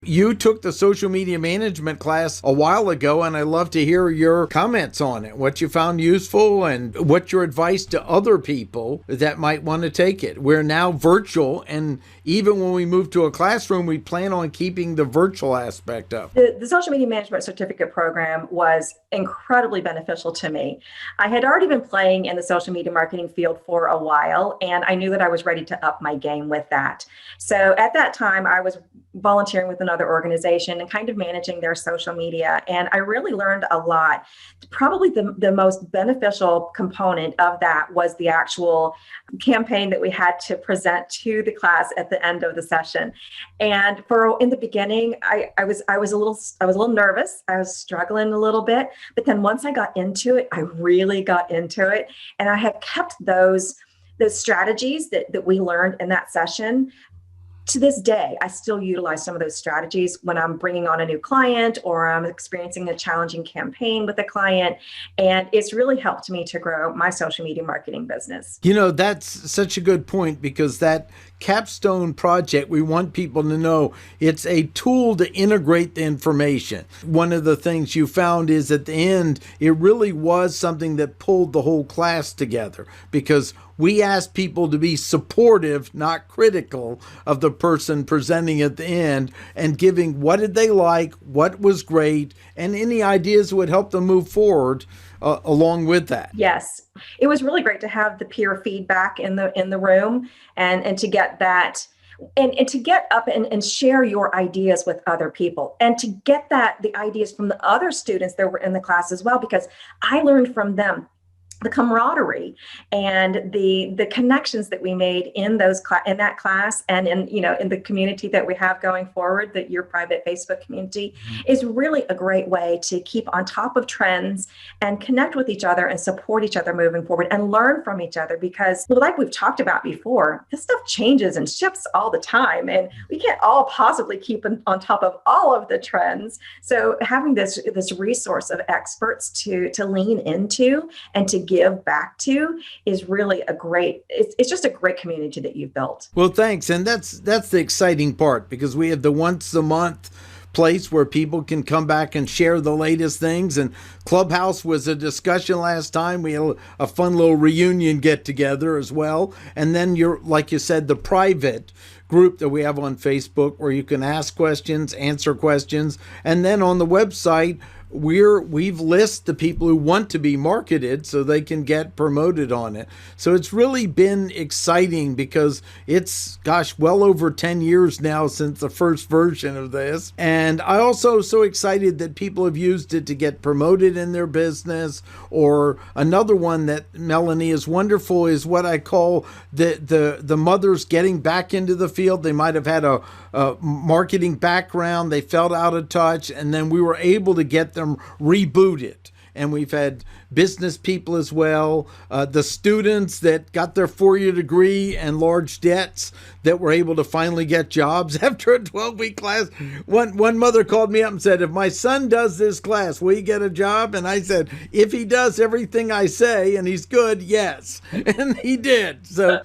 You took the social media management class a while ago, and I love to hear your comments on it, what you found useful and what your advice to other people that might want to take it. We're now virtual, and even when we move to a classroom, we plan on keeping the virtual aspect up. The social media management certificate program was incredibly beneficial to me. I had already been playing in the social media marketing field for a while, and I knew that I was ready to up my game with that. So at that time, I was volunteering with another organization and kind of managing their social media. And I really learned a lot. Probably the most beneficial component of that was the actual campaign that we had to present to the class at the end of the session. And in the beginning, I was a little nervous. I was struggling a little bit, but then once I got into it, I really got into it. And I have kept those strategies that we learned in that session. To this day, I still utilize some of those strategies when I'm bringing on a new client or I'm experiencing a challenging campaign with a client. And it's really helped me to grow my social media marketing business. That's such a good point, because that capstone project, we want people to know it's a tool to integrate the information. One of the things you found is at the end, it really was something that pulled the whole class together, because we asked people to be supportive, not critical, of the person presenting at the end, and giving what did they like, what was great, and any ideas that would help them move forward along with that. Yes, it was really great to have the peer feedback in the room, and to get that. And to get up and share your ideas with other people, and to get the ideas from the other students that were in the class as well, because I learned from them the camaraderie and the connections that we made in that class, and in the community that we have going forward, that your private Facebook community is really a great way to keep on top of trends and connect with each other and support each other moving forward and learn from each other, because like we've talked about before, this stuff changes and shifts all the time, and we can't all possibly keep on top of all of the trends. So having this resource of experts to lean into and to give back to is really it's just a great community that you've built. Well, thanks. And that's the exciting part, because we have the once a month place where people can come back and share the latest things. And Clubhouse was a discussion last time. We had a fun little reunion get together as well. And then like you said, the private group that we have on Facebook, where you can ask questions, answer questions. And then on the website, we've listed the people who want to be marketed so they can get promoted on it. So it's really been exciting, because it's, well over 10 years now since the first version of this. And I also so excited that people have used it to get promoted in their business. Or another one that, Melanie, is wonderful is what I call the mothers getting back into the field. They might have had a marketing background, they felt out of touch, and then we were able to get them rebooted. And we've had business people as well, the students that got their 4-year degree and large debts that were able to finally get jobs after a 12-week class. One mother called me up and said, if my son does this class, will he get a job? And I said, if he does everything I say and he's good, yes. And he did. So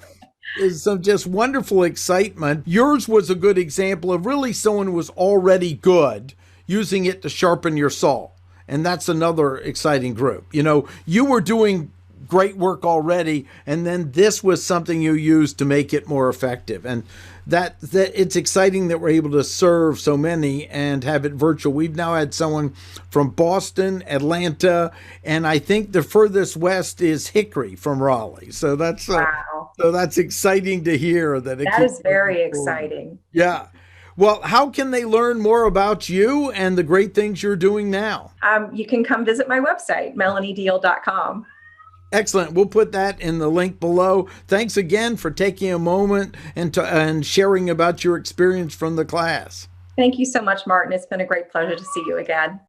is some just wonderful excitement. Yours was a good example of really someone who was already good using it to sharpen your saw. And that's another exciting group. You were doing great work already, and then this was something you used to make it more effective. And that it's exciting that we're able to serve so many and have it virtual. We've now had someone from Boston, Atlanta, and I think the furthest west is Hickory from Raleigh. So that's wow. So that's exciting to hear that. That is very exciting. Yeah. Well, how can they learn more about you and the great things you're doing now? You can come visit my website, melaniediehl.com. Excellent. We'll put that in the link below. Thanks again for taking a moment and sharing about your experience from the class. Thank you so much, Martin. It's been a great pleasure to see you again.